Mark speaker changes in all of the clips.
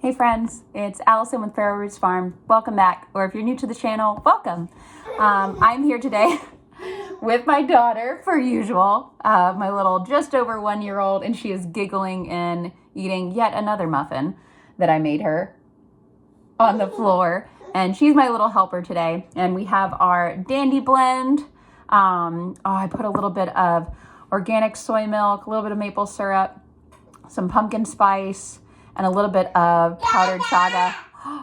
Speaker 1: Hey friends, it's Allison with Farrow Roots Farm. Welcome back, or if you're new to the channel, welcome. I'm here today with my daughter, per usual, my little just over 1-year-old, and she is giggling and eating yet another muffin that I made her on the floor. And she's my little helper today. And we have our Dandy blend. I put a little bit of organic soy milk, a little bit of maple syrup, some pumpkin spice, and a little bit of powdered chaga.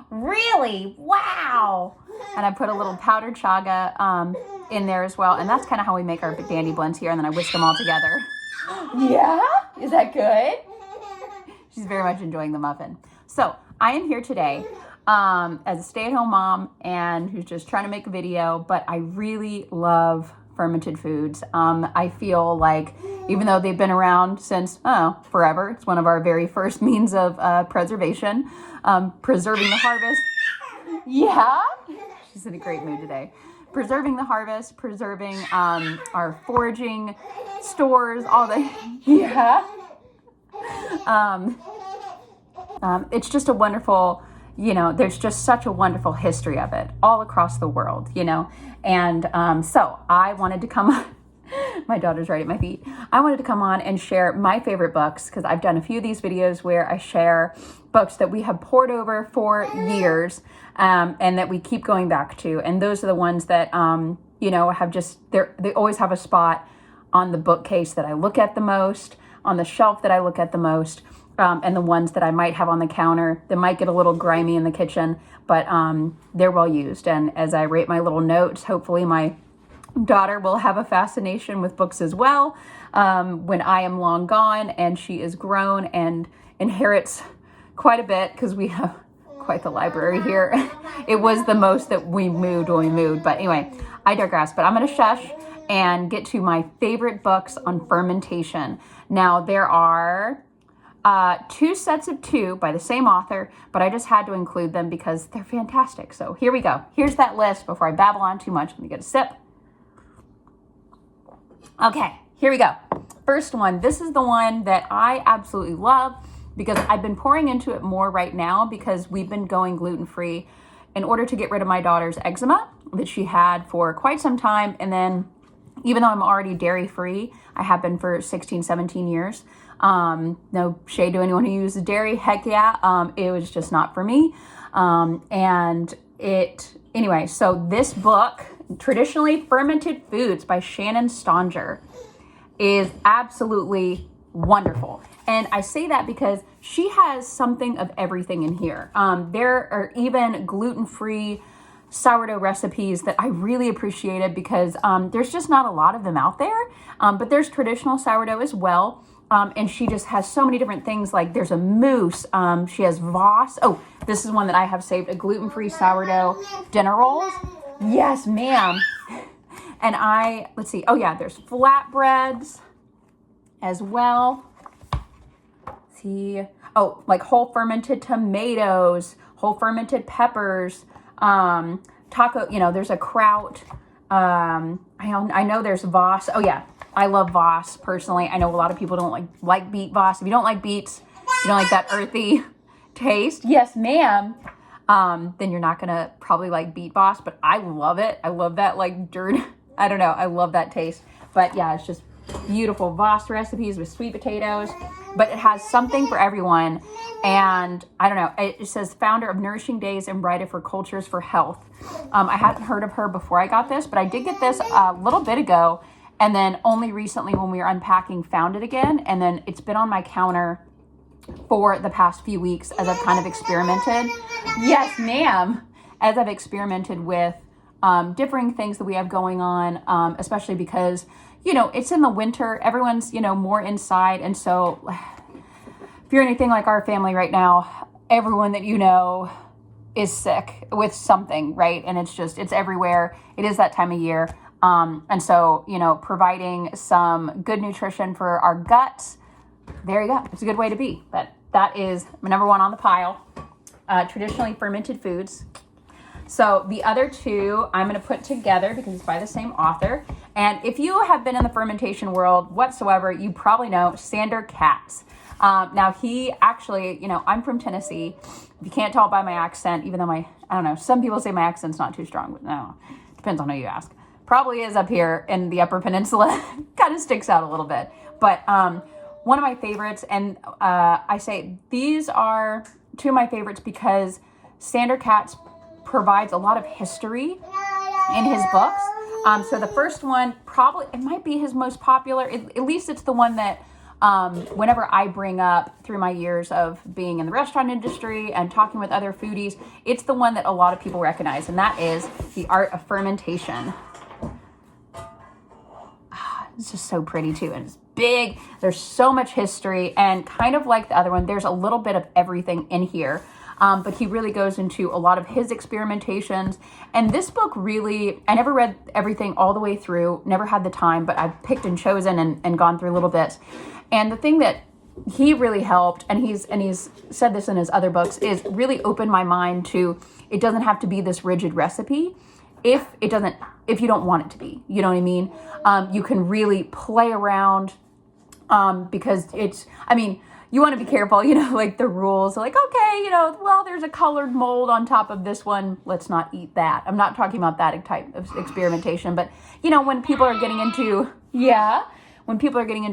Speaker 1: Really? Wow! And I put a little powdered chaga in there as well. And that's kind of how we make our Dandy blends here. And then I whisk them all together. Yeah? Is that good? She's very much enjoying the muffin. So I am here today as a stay-at-home mom and who's just trying to make a video, but I really love fermented foods. I feel like even though they've been around since forever, it's one of our very first means of preservation, preserving the harvest. Yeah, she's in a great mood today. Preserving the harvest, preserving our foraging stores, all the it's just a wonderful, there's just such a wonderful history of it all across the world, and so I wanted to come my daughter's right at my feet. I wanted to come on and share my favorite books because I've done a few of these videos where I share books that we have poured over for years and that we keep going back to. And those are the ones that, have just, they always have a spot on the bookcase that I look at the most, on the shelf that I look at the most, and the ones that I might have on the counter that might get a little grimy in the kitchen, but they're well used. And as I write my little notes, hopefully my daughter will have a fascination with books as well when I am long gone and she is grown and inherits quite a bit because we have quite the library here. It was the most that we moved when we moved. But anyway, I digress. But I'm going to shush and get to my favorite books on fermentation. Now, there are 2 sets of 2 by the same author, but I just had to include them because they're fantastic. So here we go. Here's that list before I babble on too much. Let me get a sip. Okay, here we go. First one. This is the one that I absolutely love because I've been pouring into it more right now because we've been going gluten-free in order to get rid of my daughter's eczema that she had for quite some time. And then even though I'm already dairy-free, I have been for 16, 17 years. No shade to anyone who uses dairy. Heck yeah. It was just not for me. Anyway, so this book, Traditionally Fermented Foods by Shannon Stonger, is absolutely wonderful. And I say that because she has something of everything in here. There are even gluten-free sourdough recipes that I really appreciated because there's just not a lot of them out there. But there's traditional sourdough as well. And she just has so many different things. Like there's a mousse. She has Voss. Oh, this is one that I have saved, a gluten-free sourdough dinner rolls. Yes, ma'am. And let's see. Oh yeah, there's flatbreads as well. Let's see. Oh, like whole fermented tomatoes, whole fermented peppers, taco, there's a kraut. I know there's Voss. Oh yeah. I love Voss personally. I know a lot of people don't like beet Voss. If you don't like beets, you don't like that earthy taste. Yes, ma'am. Then you're not gonna probably like beet Voss, but I love it. I love that dirt. I don't know. I love that taste. But yeah, it's just beautiful Voss recipes with sweet potatoes. But it has something for everyone. And I don't know. It says founder of Nourishing Days and writer for Cultures for Health. I hadn't heard of her before I got this, but I did get this a little bit ago. And then only recently when we were unpacking, found it again. And then it's been on my counter for the past few weeks as I've kind of experimented. Yes, ma'am. As I've experimented with differing things that we have going on, especially because, it's in the winter. Everyone's, more inside. And so if you're anything like our family right now, everyone that is sick with something, right? And it's everywhere. It is that time of year. And so, providing some good nutrition for our guts, there you go. It's a good way to be. But that is my number 1 on the pile, Traditionally Fermented Foods. So the other 2 I'm going to put together because it's by the same author. And if you have been in the fermentation world whatsoever, you probably know Sandor Katz. Now he actually, you know, I'm from Tennessee. If you can't tell by my accent, even though I don't know, some people say my accent's not too strong, but no, depends on who you ask. Probably is up here in the Upper Peninsula. Kind of sticks out a little bit. But one of my favorites, and I say these are two of my favorites because Sandor Katz provides a lot of history in his books. So the first one, probably, it might be his most popular. At least it's the one that whenever I bring up through my years of being in the restaurant industry and talking with other foodies, it's the one that a lot of people recognize, and that is The Art of Fermentation. It's just so pretty too, and it's big. There's so much history, and kind of like the other one, there's a little bit of everything in here. But he really goes into a lot of his experimentations. And this book really, I never read everything all the way through, never had the time, but I've picked and chosen and gone through little bits. And the thing that he really helped, and he's said this in his other books, is really opened my mind to, it doesn't have to be this rigid recipe if you don't want it to be, you know what I mean? You can really play around because you want to be careful, you know, like the rules, like, okay, you know, well, there's a colored mold on top of this one. Let's not eat that. I'm not talking about that type of experimentation, but you know, when people are getting into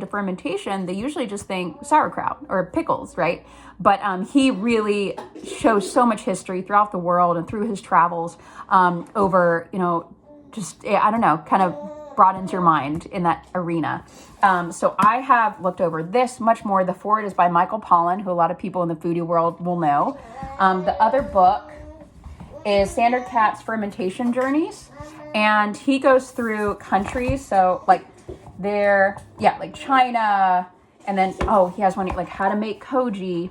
Speaker 1: fermentation, they usually just think sauerkraut or pickles, right? But he really shows so much history throughout the world and through his travels over, you know, just, I don't know, kind of broadens your mind in that arena. So I have looked over this much more. The Forward is by Michael Pollan, who a lot of people in the foodie world will know. The other book is Sandor Katz Fermentation Journeys, and he goes through countries. So like like China, and then, he has one like how to make koji.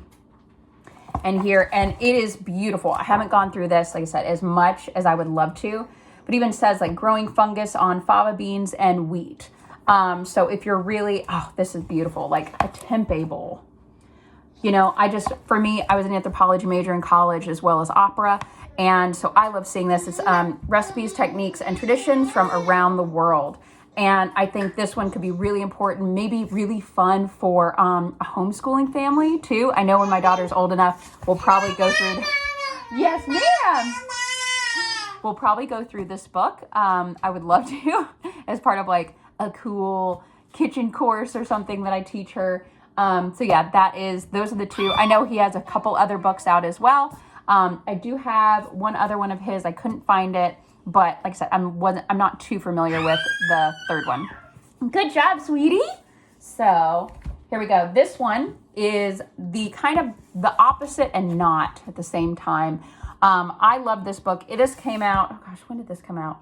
Speaker 1: And it is beautiful. I haven't gone through this, like I said, as much as I would love to. But even says like growing fungus on fava beans and wheat. So if you're really, this is beautiful, like a tempeh bowl. You know, for me, I was an anthropology major in college as well as opera. And so I love seeing this. It's recipes, techniques, and traditions from around the world. And I think this one could be really important, maybe really fun for a homeschooling family too. I know when my daughter's old enough, we'll probably go through. Yes, ma'am. We'll probably go through this book. I would love to as part of like a cool kitchen course or something that I teach her. So yeah, those are the two. I know he has a couple other books out as well. I do have one other one of his. I couldn't find it, but like I said, I'm not too familiar with the third one. Good job, sweetie. So here we go. This one is the kind of the opposite and not at the same time. I love this book. It just came out. Oh gosh, when did this come out?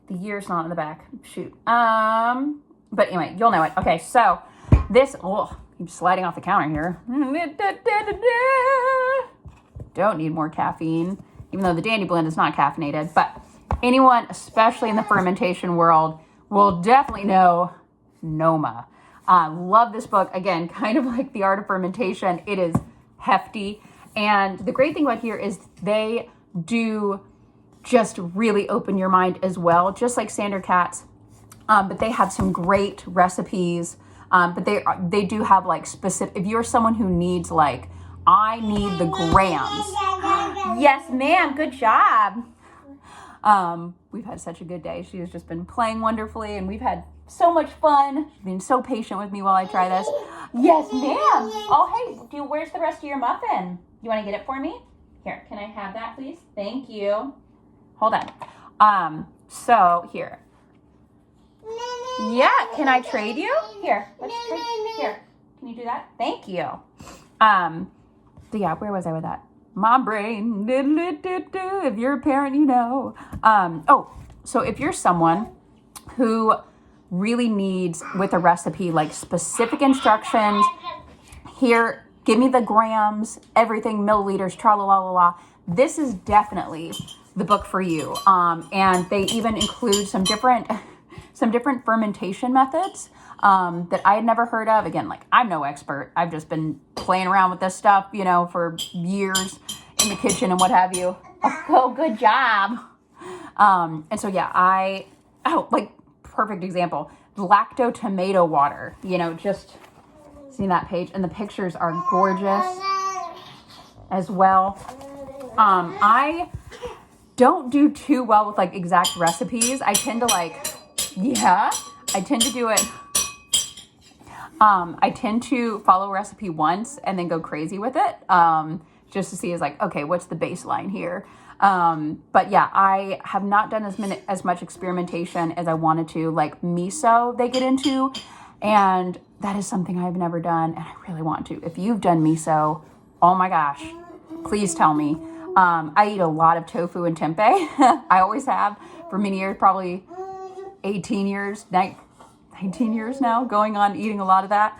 Speaker 1: The year's not in the back. Shoot. But anyway, you'll know it. Okay, so this, I'm sliding off the counter here. Don't need more caffeine, even though the Dandy Blend is not caffeinated. But anyone, especially in the fermentation world, will definitely know Noma. Love this book. Again, kind of like The Art of Fermentation. It is hefty. And the great thing about here is they do just really open your mind as well, just like Sandor Katz. But they have some great recipes. But they do have like specific, if you're someone who needs like, I need the grams. Yes, ma'am. Good job. We've had such a good day. She has just been playing wonderfully, and we've had so much fun. She's been so patient with me while I try this. Yes, ma'am. Oh, hey, where's the rest of your muffin? You want to get it for me? Here, can I have that, please? Thank you. Hold on. So here. Yeah, can I trade you? Here, let's trade. Here, can you do that? Thank you. So yeah, where was I with that? My brain. If you're a parent, you know. So if you're someone who really needs with a recipe like specific instructions, here, give me the grams, everything, milliliters, tra-la-la-la-la. This is definitely the book for you. And they even include some different fermentation methods that I had never heard of. Again, like I'm no expert. I've just been playing around with this stuff, you know, for years in the kitchen and what have you. Oh, good job. And so yeah, like perfect example, lacto tomato water, you know, just See that page? And the pictures are gorgeous as well. I don't do too well with like exact recipes. I tend to do it. I tend to follow a recipe once and then go crazy with it. Just to see is like, okay, what's the baseline here? But yeah, I have not done as much experimentation as I wanted to, like miso they get into. And that is something I've never done and I really want to. If you've done miso, oh my gosh, please tell me. I eat a lot of tofu and tempeh. I always have for many years, probably 19 years now, going on eating a lot of that.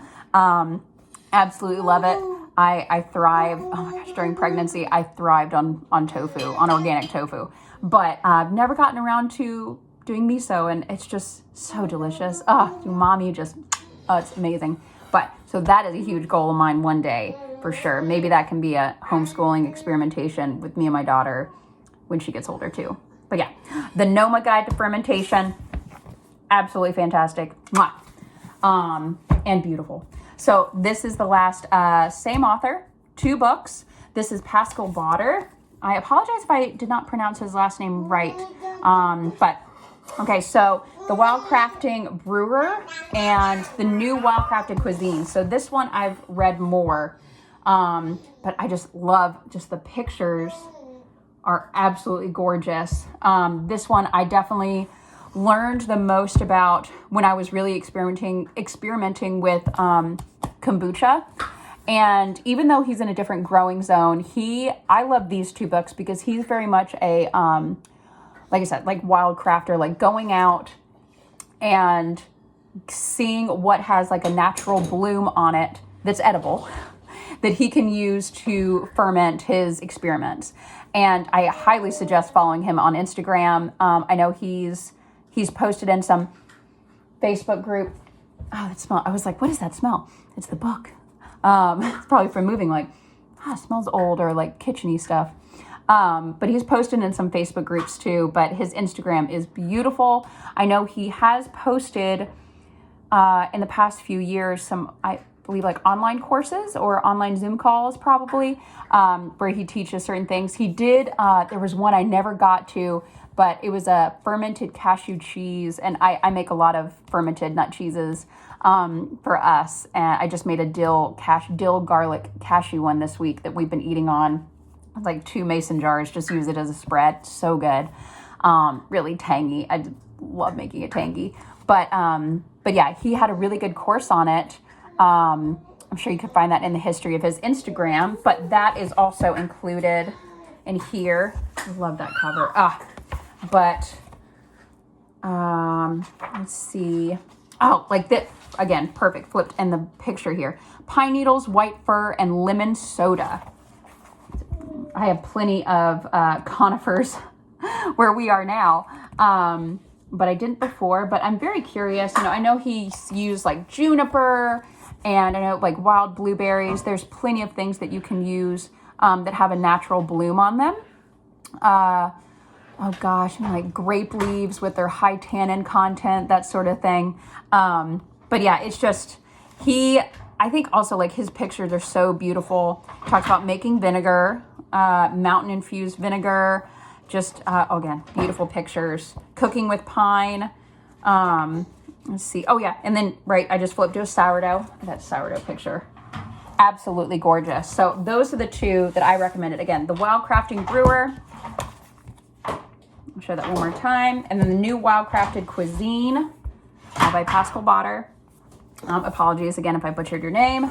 Speaker 1: Absolutely love it. I thrive, oh my gosh, during pregnancy, I thrived on tofu, on organic tofu. But I've never gotten around to doing miso and it's just so delicious. Umami it's amazing. But so that is a huge goal of mine one day for sure. Maybe that can be a homeschooling experimentation with me and my daughter when she gets older too. But yeah, the Noma Guide to Fermentation, absolutely fantastic. Mwah. And beautiful. So this is the last, same author, 2 books. This is Pascal Botter. I apologize if I did not pronounce his last name right. But okay, so the Wildcrafting Brewer and the New Wildcrafted Cuisine. So this one I've read more, but I just love the pictures are absolutely gorgeous. This one I definitely learned the most about when I was really experimenting with kombucha. And even though he's in a different growing zone, I love these 2 books because he's very much a like I said, like wild crafter, like going out and seeing what has like a natural bloom on it that's edible that he can use to ferment his experiments. And I highly suggest following him on Instagram. I know he's posted in some Facebook group. Oh, that smell. I was like, what is that smell? It's the book. It's probably from moving, like, it smells old or like kitchen-y stuff. But he's posted in some Facebook groups too, but his Instagram is beautiful. I know he has posted in the past few years some, I believe, like online courses or online Zoom calls probably, where he teaches certain things. He did, there was one I never got to, but it was a fermented cashew cheese, and I make a lot of fermented nut cheeses for us, and I just made a dill garlic cashew one this week that we've been eating on. Like 2 mason jars, just use it as a spread. So good. Really tangy. I love making it tangy. But yeah, he had a really good course on it. I'm sure you could find that in the history of his Instagram, but that is also included in here. I love that cover. But let's see. Oh, like that again, perfect. Flipped in the picture here. Pine needles, white fir, and lemon soda. I have plenty of conifers where we are now, but I didn't before. But I'm very curious. I know he's used like juniper, and I know like wild blueberries. There's plenty of things that you can use that have a natural bloom on them. Oh gosh, like grape leaves with their high tannin content, that sort of thing. But yeah, it's just I think also like his pictures are so beautiful. Talks about making vinegar. Mountain infused vinegar, just again, beautiful pictures. Cooking with pine. Let's see. Oh yeah, and then I just flipped to a sourdough. That sourdough picture, absolutely gorgeous. So those are the 2 that I recommended. Again, the Wildcrafting Brewer. I'll show that one more time, and then the New Wildcrafted Cuisine by Pascal Botter. Apologies again if I butchered your name.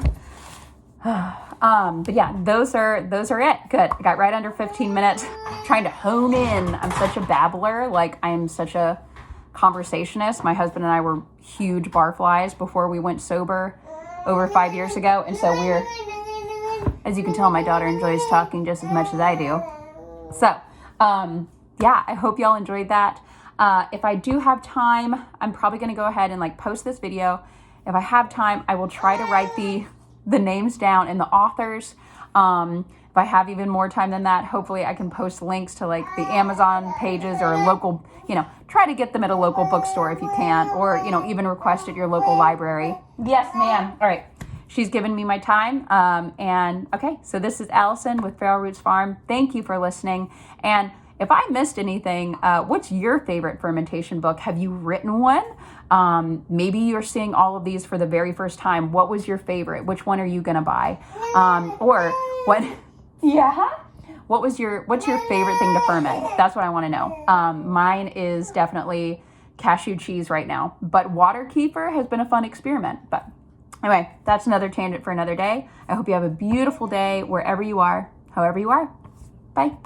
Speaker 1: But yeah, those are it. Good. I got right under 15 minutes trying to hone in. I'm such a babbler. Like I'm such a conversationist. My husband and I were huge barflies before we went sober over 5 years ago. And so as you can tell, my daughter enjoys talking just as much as I do. So, yeah, I hope y'all enjoyed that. If I do have time, I'm probably going to go ahead and like post this video. If I have time, I will try to write the names down and the authors. If I have even more time than that, hopefully I can post links to like the Amazon pages or local, try to get them at a local bookstore if you can, or, even request at your local library. Yes, ma'am. All right. she's given me my time. And okay, so this is Allison with Feral Roots Farm. Thank you for listening. And if I missed anything, what's your favorite fermentation book? Have you written one? Maybe you're seeing all of these for the very first time. What was your favorite? Which one are you gonna buy? Or what? Yeah. What's your favorite thing to ferment? That's what I want to know. Mine is definitely cashew cheese right now, but water kefir has been a fun experiment. But anyway, that's another tangent for another day. I hope you have a beautiful day wherever you are, however you are. Bye.